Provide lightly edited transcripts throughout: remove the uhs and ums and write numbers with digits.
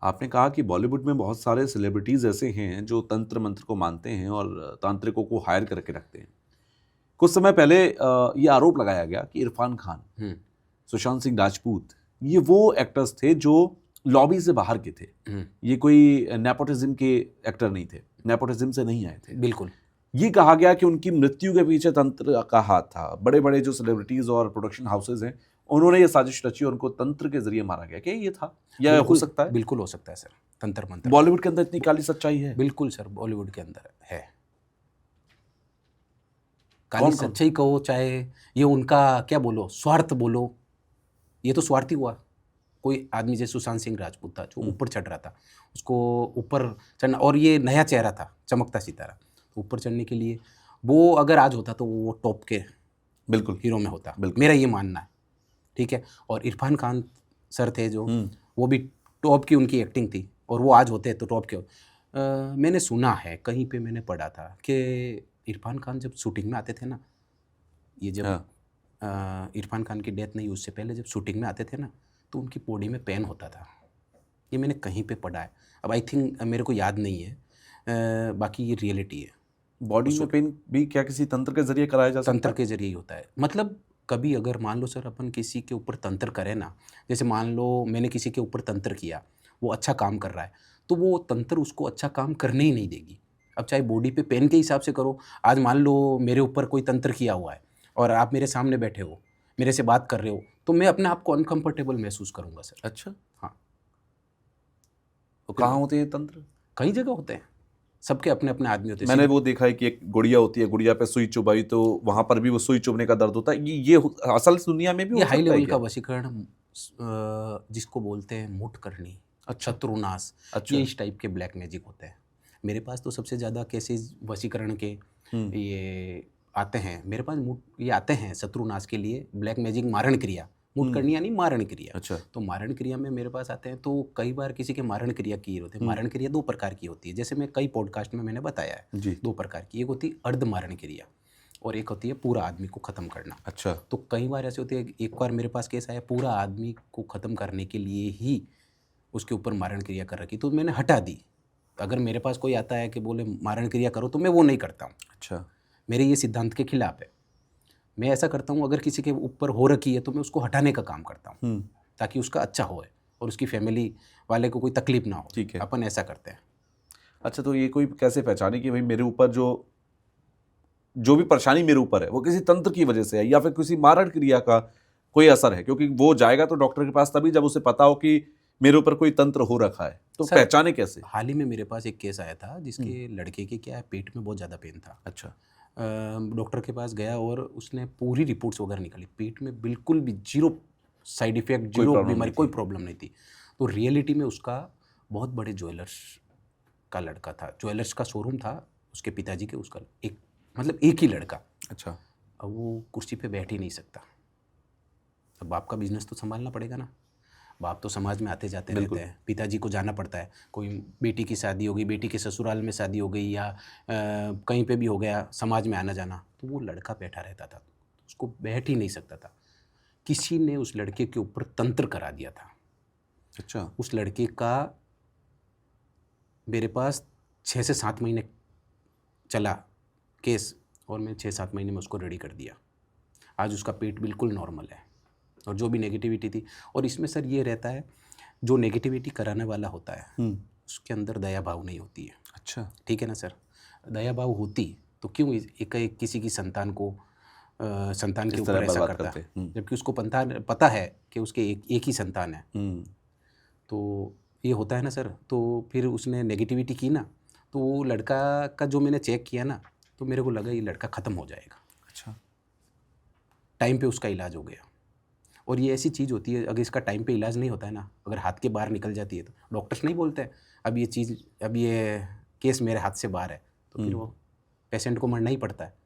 आपने कहा कि बॉलीवुड में बहुत सारे सेलिब्रिटीज़ ऐसे हैं जो तंत्र मंत्र को मानते हैं और तांत्रिकों को हायर करके रखते हैं। कुछ समय पहले ये आरोप लगाया गया कि इरफान खान, हुँ, सुशांत सिंह राजपूत, ये वो एक्टर्स थे जो लॉबी से बाहर के थे। हुँ, ये कोई नेपोटिज़्म के एक्टर नहीं थे, नेपोटिज़्म से नहीं आए थे। बिल्कुल। ये कहा गया कि उनकी मृत्यु के पीछे तंत्र का हाथ था। बड़े-बड़े जो सेलिब्रिटीज़ और प्रोडक्शन हाउसेज़ हैं, उन्होंने ये साजिश रची और उनको तंत्र के ज़रिए मारा गया। क्या ये था? या हो बिल्कुल, सकता है? बिल्कुल हो सकता है सर, तंत्र-मंत्र। बॉलीवुड के अंदर इतनी काली सच्चाई है? बिल्कुल सर, बॉलीवुड के अंदर है। काली कौन-कौन? सच्चाई कहो, चाहे ये उनका क्या बोलो, स्वार्थ बोलो, ये तो स्वार्थी हुआ। कोई आदमी जैसे सुशांत सिंह राजपूत था, जो ऊपर चढ़ रहा था, उसको ऊपर चढ़ना, और ये नया चेहरा था, चमकता सितारा। तो ऊपर चढ़ने के लिए वो अगर आज होता तो वो टॉप के बिल्कुल, हीरो में होता, बिल्कुल। मेरा ये मानना है, ठीक है? और इरफान खान सर थे जो, हुँ, वो भी टॉप की उनकी एक्टिंग थी, और वो आज होते तो टॉप के मैंने सुना है, कहीं पे मैंने पढ़ा था कि इरफान खान जब शूटिंग में आते थे ना, ये जब हाँ। इरफान खान की डेथ नहीं हुई उससे पहले जब शूटिंग में आते थे ना, तो उनकी बॉडी में पेन होता था। ये मैंने कहीं पे पढ़ा है। अब आई थिंक मेरे को याद नहीं है। बाकी ये रियलिटी है। बॉडी उस में वक़्त पेन भी क्या किसी तंत्र के ज़रिए कराया जा सकता तंत्र है? के ज़रिए ही होता है। मतलब कभी अगर मान लो सर अपन किसी के ऊपर तंत्र करें ना, जैसे मान लो मैंने किसी के ऊपर तंत्र किया, वो अच्छा काम कर रहा है, तो वो तंत्र उसको अच्छा काम करने ही नहीं देगी। अब चाहे बॉडी पे पेन के हिसाब से करो, आज मान लो मेरे ऊपर कोई तंत्र किया हुआ है और आप मेरे सामने बैठे हो, मेरे से बात कर रहे हो, तो मैं अपने आप को अनकम्फर्टेबल महसूस करूँगा सर। अच्छा, हाँ, तो फिर कहाँ होते हैं ये तंत्र? कई जगह होते हैं। सबके अपने-अपने आदमी होते हैं। मैंने वो देखा है कि एक गुड़िया होती है, गुड़िया पे सुई चुभाई तो वहाँ पर भी वो सुई चुभने का दर्द होता है। ये असल दुनिया में भी ये हो हाई सकता है लेवल का क्या? वशीकरण जिसको बोलते हैं मुठ करनी, अच्छा, शत्रुनाश, ये अच्छा। इस टाइप के ब्लैक मैजिक होते हैं। मेरे पास तो सबसे ज़्यादा केसेज़ वशीकरण के हुँ, ये आते हैं। मेरे पास मुठ ये आते हैं शत्रुनाश के लिए, ब्लैक मैजिक मारण क्रिया, मुठ हुँ, करनी यानी मारण क्रिया। अच्छा। तो मारण क्रिया में मेरे पास आते हैं, तो कई बार किसी के मारण क्रिया किए होते हैं। हुँ, मारण क्रिया 2 प्रकार की होती है, जैसे मैं कई पॉडकास्ट में मैंने बताया है, जी, 2 प्रकार की। एक होती है अर्ध मारण क्रिया और एक होती है पूरा आदमी को ख़त्म करना। अच्छा। तो कई बार ऐसे होती है, एक बार मेरे पास केस आया, पूरा आदमी को ख़त्म करने के लिए ही उसके ऊपर मारण क्रिया कर रखी, तो मैंने हटा दी। अगर मेरे पास कोई आता है कि बोले मारण क्रिया करो, तो मैं वो नहीं करता हूँ। अच्छा, मेरे ये सिद्धांत के खिलाफ है। मैं ऐसा करता हूँ, अगर किसी के ऊपर हो रखी है तो मैं उसको हटाने का काम करता हूँ, हुँ, ताकि उसका अच्छा होए और उसकी फैमिली वाले को कोई तकलीफ ना हो। ठीक है। अपन ऐसा करते हैं। अच्छा, तो ये कोई कैसे पहचाने कि भई मेरे ऊपर जो जो भी परेशानी मेरे ऊपर है, वो किसी तंत्र की वजह से है या फिर किसी मारण क्रिया का कोई असर है? क्योंकि वो जाएगा तो डॉक्टर के पास तभी जब उसे पता हो कि मेरे ऊपर कोई तंत्र हो रखा है। तो सर, पहचाने कैसे? हाल ही में मेरे पास एक केस आया था, हुँ, जिसके लड़के के क्या है, पेट में बहुत ज़्यादा पेन था। अच्छा, डॉक्टर के पास गया और उसने पूरी रिपोर्ट्स वगैरह निकाली। पेट में बिल्कुल भी ज़ीरो साइड इफ़ेक्ट, कोई ज़ीरो प्रॉब्लम नहीं बीमारी, कोई थी। प्रॉब्लम नहीं थी। तो रियलिटी में उसका बहुत बड़े ज्वेलर्स का लड़का था। ज्वेलर्स का शोरूम था उसके पिताजी के, उसका एक, मतलब एक ही लड़का। अच्छा, अब वो कुर्सी पे बैठ ही नहीं सकता। अब बाप का बिज़नेस तो सँभालना पड़ेगा ना। बाप तो समाज में आते-जाते रहते बिल्कुल। हैं, पिताजी को जाना पड़ता है। कोई बेटी की शादी हो गई, बेटी के ससुराल में शादी हो गई, या कहीं पे भी हो गया, समाज में आना-जाना, तो वो लड़का बैठा रहता था। उसको बैठ ही नहीं सकता था। किसी ने उस लड़के के ऊपर तंत्र करा दिया था। अच्छा, उस लड़के का मेरे पास 6 से 7 महीने चला केस, और मैं 6-7 महीने में उसको रेडी कर दिया। आज उसका पेट बिल्कुल नॉर्मल है, और जो भी नेगेटिविटी थी, और इसमें सर ये रहता है, जो नेगेटिविटी कराने वाला होता है, हुँ, उसके अंदर दया भाव नहीं होती है। अच्छा, ठीक है ना सर? दया भाव होती तो क्यों एकाएक किसी की संतान को संतान के इस तरह ऊपर ऐसा बर्बाद करता? करते। हुँ, जबकि उसको पता है कि उसके एक एक ही संतान है। हुँ, तो ये होता है ना सर, तो फिर उसने नेगेटिविटी की ना, तो वो लड़का का जो मैंने चेक किया ना, तो मेरे को लगा ये लड़का ख़त्म हो जाएगा। अच्छा, टाइम पे उसका इलाज हो गया। और ये ऐसी चीज़ होती है, अगर इसका टाइम पे इलाज नहीं होता है ना, अगर हाथ के बाहर निकल जाती है, तो डॉक्टर्स नहीं बोलते हैं, अब ये केस मेरे हाथ से बाहर है, तो फिर हुँ। वो पेशेंट को मरना ही पड़ता है।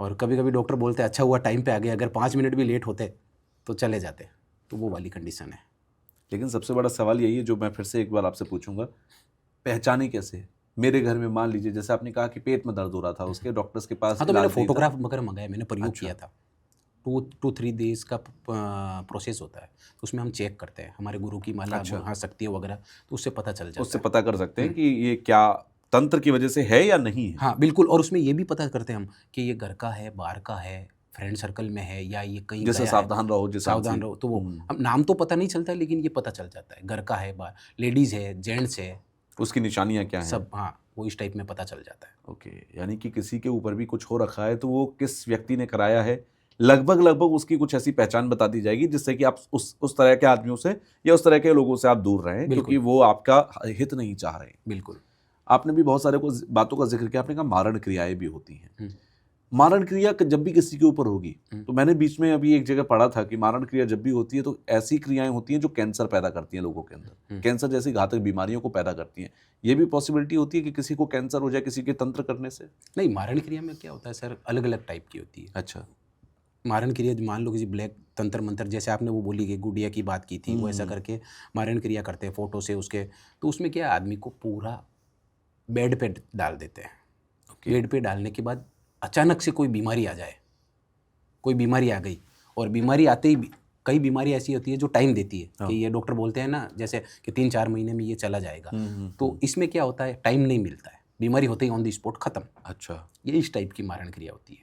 और कभी-कभी डॉक्टर बोलते हैं अच्छा हुआ टाइम पे आ गए, अगर 5 मिनट भी लेट होते तो चले जाते। तो वो वाली कंडीशन है। लेकिन सबसे बड़ा सवाल यही है जो मैं फिर से एक बार आपसे पूछूँगा, पहचाने कैसे? मेरे घर में मान लीजिए जैसे आपने कहा कि पेट में दर्द हो रहा था, उसके डॉक्टर्स के पास हाँ, तो मैंने इलाज नहीं था। फ़ोटोग्राफ वगैरह मँगाया, मैंने प्रयोग अच्छा, किया था। 2-3 डेज का प्रोसेस होता है, तो उसमें हम चेक करते हैं हमारे गुरु की माला, अच्छा। हाँ शक्ति वगैरह, तो उससे पता चल जाता उससे है। पता कर सकते हैं कि ये क्या तंत्र की वजह से है या नहीं है। हाँ बिल्कुल, और उसमें ये भी पता करते हैं हम कि ये घर का है, बाहर का है, फ्रेंड सर्कल में है, या ये कहीं जैसे गया है, सावधान रहो, जिस सावधान रहो। तो वो अब नाम तो पता नहीं चलता है, लेकिन ये पता चल जाता है, घर का है, बाहर लेडीज़ है, जेंट्स है, उसकी निशानियां क्या हैं। सब, हाँ वो इस टाइप में पता चल जाता है। ओके, यानी कि किसी के ऊपर भी कुछ हो रखा है तो वो किस व्यक्ति ने कराया है, लगभग उसकी कुछ ऐसी पहचान बता दी जाएगी जिससे कि आप उस तरह के आदमियों से या उस तरह के लोगों से आप दूर रहें, क्योंकि बिल्कुल। वो आपका हित नहीं चाह रहे हैं। बिल्कुल। आपने भी बहुत सारे बातों का जिक्र किया, आपने कहा मारण क्रियाएं भी होती हैं। हम्म, मारण क्रिया जब भी किसी के ऊपर होगी, हम्म, तो मैंने बीच में अभी एक जगह पढ़ा था कि मारण क्रिया जब भी होती है तो ऐसी क्रियाएं होती हैं जो कैंसर पैदा करती हैं लोगों के अंदर, कैंसर जैसी घातक बीमारियों को पैदा करती हैं। ये भी पॉसिबिलिटी होती है कि किसी को कैंसर हो जाए किसी के तंत्र करने से। नहीं, मारण क्रिया में क्या होता है सर, अलग अलग टाइप की होती है। अच्छा। मारण क्रिया मान लो किसी ब्लैक तंत्र मंत्र, जैसे आपने वो बोली कि गुड़िया की बात की थी, वो ऐसा करके मारण क्रिया करते हैं फोटो से उसके, तो उसमें क्या है, आदमी को पूरा बेड पे डाल देते हैं। बेड पे डालने के बाद अचानक से कोई बीमारी आ जाए, कोई बीमारी आ गई, और बीमारी आते ही कई बीमारी ऐसी होती है जो टाइम देती है कि ये डॉक्टर बोलते हैं ना, जैसे कि 3-4 महीने में ये चला जाएगा। तो इसमें क्या होता है, टाइम नहीं मिलता है, बीमारी होते ही ऑन द स्पॉट खत्म। अच्छा। ये इस टाइप की मारण क्रिया होती है।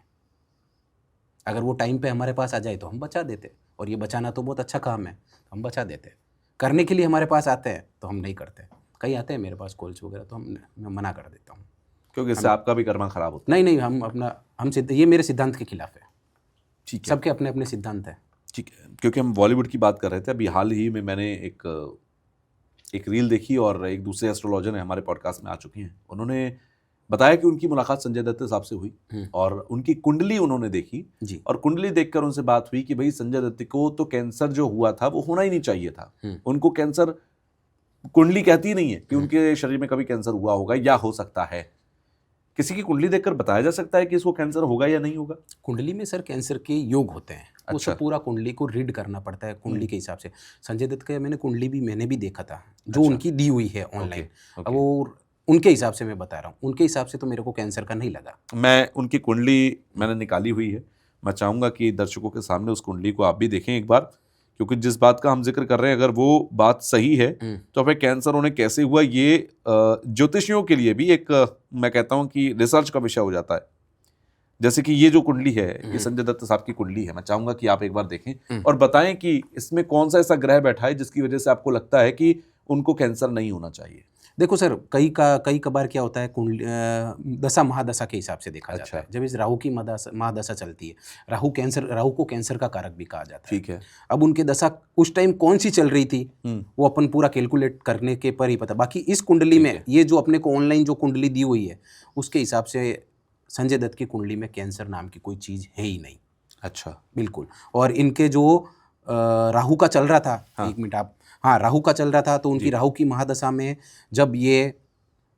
अगर वो टाइम पे हमारे पास आ जाए तो हम बचा देते, और ये बचाना तो बहुत अच्छा काम है, हम बचा देते। करने के लिए हमारे पास आते हैं तो हम नहीं करते। कई आते हैं मेरे पास कॉल्स वगैरह, तो मैं मना कर देता हूँ, क्योंकि इससे आपका भी कर्मा खराब होता नहीं हम ये मेरे सिद्धांत के खिलाफ है। ठीक है। सबके अपने अपने सिद्धांत हैं। ठीक है, क्योंकि हम बॉलीवुड की बात कर रहे थे, अभी हाल ही में मैंने एक रील देखी और एक दूसरे एस्ट्रोलॉजर ने हमारे पॉडकास्ट में आ चुकी हैं, उन्होंने बताया कि उनकी मुलाकात संजय दत्त साहब से हुई और उनकी कुंडली उन्होंने देखी जी। और कुंडली देखकर उनसे बात हुई कि भाई संजय दत्त को तो कैंसर जो हुआ था वो होना ही नहीं चाहिए था। उनको कैंसर, कुंडली कहती नहीं है कि उनके शरीर में कभी कैंसर हुआ होगा या हो सकता है। किसी की कुंडली देखकर बताया जा सकता है कि इसको कैंसर होगा या नहीं होगा? कुंडली में सर कैंसर के योग होते हैं। अच्छा। उसे पूरा कुंडली को रीड करना पड़ता है कुंडली के हिसाब से। संजय दत्त का मैंने कुंडली भी देखा था, जो अच्छा। उनकी दी हुई है ऑनलाइन। ओके, अब वो उनके हिसाब से मैं बता रहा हूँ, उनके हिसाब से तो मेरे को कैंसर का नहीं लगा। मैं उनकी कुंडली मैंने निकाली हुई है, मैं चाहूँगा कि दर्शकों के सामने उस कुंडली को आप भी देखें एक बार, क्योंकि जिस बात का हम जिक्र कर रहे हैं अगर वो बात सही है तो हमें कैंसर उन्हें कैसे हुआ, ये ज्योतिषियों के लिए भी एक मैं कहता हूँ कि रिसर्च का विषय हो जाता है। जैसे कि ये जो कुंडली है, ये संजय दत्त साहब की कुंडली है, मैं चाहूँगा कि आप एक बार देखें और बताएं कि इसमें कौन सा ऐसा ग्रह बैठा है जिसकी वजह से आपको लगता है कि उनको कैंसर नहीं होना चाहिए। देखो सर, कई कबार क्या होता है, कुंडली दशा महादशा के हिसाब से देखा जाता है। जब इस राहु की महादशा चलती है, राहु को कैंसर का कारक भी कहा जाता है। ठीक है। अब उनके दशा उस टाइम कौन सी चल रही थी वो अपन पूरा कैलकुलेट करने के पर ही पता। बाकी इस कुंडली में ये जो अपने को ऑनलाइन जो कुंडली दी हुई है उसके हिसाब से संजय दत्त की कुंडली में कैंसर नाम की कोई चीज़ है ही नहीं। अच्छा। बिल्कुल। और इनके जो राहु का चल रहा था, एक मिनट आप, हाँ राहु का चल रहा था, तो उनकी राहु की महादशा में जब ये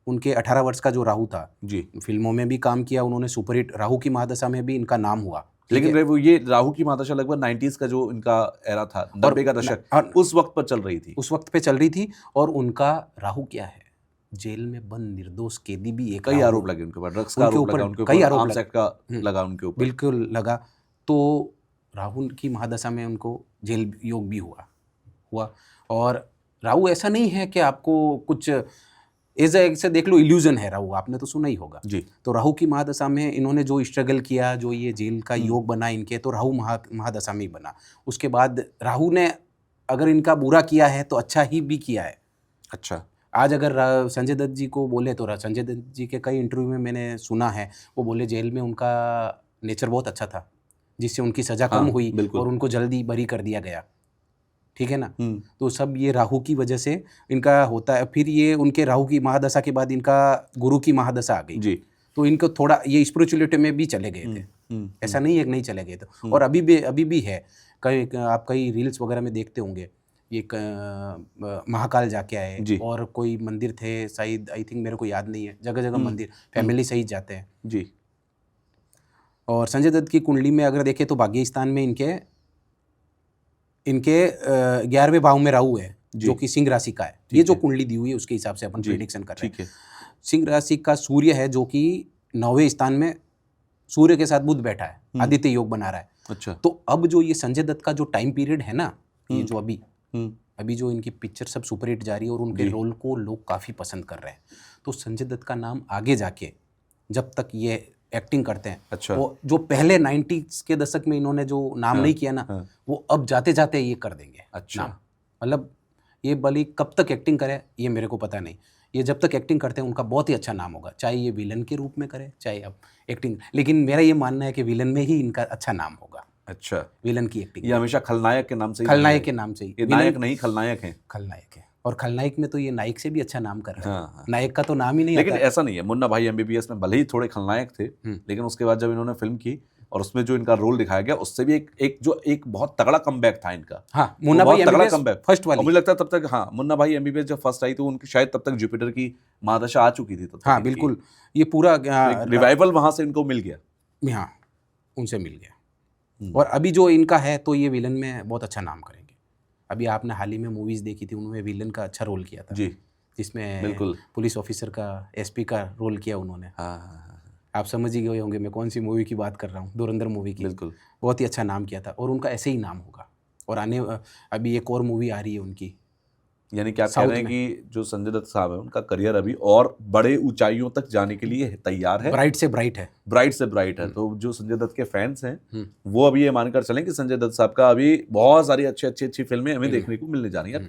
उनके 18 वर्ष का जो राहु था जी, फिल्मों में भी काम किया उन्होंने, सुपरहिट। राहु की महादशा में भी इनका नाम हुआ। लेकिन वो ये राहु की महादशा लगभग 90s का जो इनका एरा था, 90 का दशक, उस वक्त पर चल रही थी, उस वक्त पे चल रही थी। और उनका राहु क्या है, जेल में बंद निर्दोष कैदी भी एक कई आरोप लगे उनके ऊपर, ड्रग्स का आरोप लगा उनके ऊपर, कई आरोप आर्म्स एक्ट का लगा उनके ऊपर। बिल्कुल लगा। तो राहु की महादशा में उनको जेल योग भी हुआ। और राहु ऐसा नहीं है कि आपको कुछ ऐसे देख लो इल्यूजन है राहु, आपने तो सुना ही होगा जी। तो राहु की महादशा में इन्होंने जो स्ट्रगल किया, जो ये जेल का योग बना इनके, तो राहु महादशा में ही बना। उसके बाद राहु ने अगर इनका बुरा किया है तो अच्छा ही भी किया है। अच्छा। आज अगर संजय दत्त जी को बोले तो संजय दत्त जी के कई इंटरव्यू में मैंने सुना है, वो बोले जेल में उनका नेचर बहुत अच्छा था जिससे उनकी सज़ा कम हुई और उनको जल्दी बरी कर दिया गया। ठीक है ना। तो सब ये राहु की वजह से इनका होता है। फिर ये उनके राहु की महादशा के बाद इनका गुरु की महादशा आ गई जी, तो इनको थोड़ा ये स्पिरिचुअलिटी में भी चले गए थे। ऐसा नहीं है कि नहीं चले गए थे, और अभी भी है। आप कई रील्स वगैरह में देखते होंगे, ये महाकाल जाके आए और कोई मंदिर थे शायद, आई थिंक मेरे को याद नहीं है, जगह जगह मंदिर फैमिली सहित जाते हैं जी। और संजय दत्त की कुंडली में अगर देखें तो भाग्य स्थान में इनके 11वें भाव में राहु है जो कि सिंह राशि का है। ये जो कुंडली दी हुई है उसके हिसाब से अपन प्रेडिक्शन कर रहे हैं। सिंह राशि का सूर्य है जो कि 9वें स्थान में सूर्य के साथ बुध बैठा है, आदित्य योग बना रहा है। अच्छा। तो अब जो ये संजय दत्त का जो टाइम पीरियड है ना, ये जो हम्म, अभी जो इनकी पिक्चर सब सुपरहिट जा रही है और उनके जी। रोल को लोग काफ़ी पसंद कर रहे हैं, तो संजय दत्त का नाम आगे जाके जब तक ये एक्टिंग करते हैं, अच्छा। वो जो पहले 90s के दशक में इन्होंने जो नाम नहीं किया ना, हाँ। वो अब जाते जाते ये कर देंगे अच्छा। नाम। मतलब ये भले कब तक एक्टिंग करे ये मेरे को पता नहीं, ये जब तक एक्टिंग करते हैं उनका बहुत ही अच्छा नाम होगा, चाहे ये विलन के रूप में करे चाहे अब एक्टिंग। लेकिन मेरा ये मानना है कि विलन में ही इनका अच्छा नाम होगा, अच्छा, विलन की एक्टिंग। ये हमेशा खलनायक के नाम से ही खलनायक बने के नाम से ही, ये नायक नहीं खलनायक हैं। खलनायक है, और खलनायक में तो ये नायक से भी अच्छा नाम कर रहे हैं। हाँ, हाँ। नायक का तो नाम ही नहीं लेकिन आता। ऐसा नहीं है, मुन्ना भाई एमबीबीएस में भले ही थोड़े खलनायक थे, लेकिन उसके बाद जब इन्होंने फिल्म की और उसमें जो इनका रोल दिखाया गया उससे भी एक बहुत तगड़ा कमबैक था इनका। हाँ, मुन्ना भाई बहुत तगड़ा एमबीबीएस कमबैक फर्स्ट और वाली। मुझे लगता है तब तक, हाँ, मुन्ना भाई एमबीबीएस जब फर्स्ट आई तो उनकी शायद तब तक जुपिटर की महादशा आ चुकी थी तब तक हाँ इनकी। बिल्कुल, ये पूरा एक रिवाइवल वहां से इनको मिल गया। हाँ उनसे मिल गया। और अभी जो इनका है तो ये विलन में बहुत अच्छा नाम करेंगे। अभी आपने हाल ही में मूवीज देखी थी, उन्होंने विलन का अच्छा रोल किया था जी, जिसमें बिल्कुल। पुलिस ऑफिसर का, एसपी का रोल किया उन्होंने। हाँ, हाँ, हाँ, आप समझ ही गए होंगे मैं कौन सी मूवी की बात कर रहा हूँ, धुरंधर मूवी की। बिल्कुल। बहुत ही अच्छा नाम किया था और उनका ऐसे ही नाम होगा। और अभी एक और मूवी आ रही है उनकी, यानी क्या कह साउथ रहे हैं में। कि जो संजय दत्त साहब है उनका करियर अभी और बड़े ऊंचाइयों तक जाने के लिए तैयार है, ब्राइट से ब्राइट है। ब्राइट से ब्राइट है। तो जो संजय दत्त के फैंस हैं वो अभी ये मानकर चलें कि संजय दत्त साहब का अभी बहुत सारी अच्छी फिल्में हमें देखने को मिलने जा रही हैं।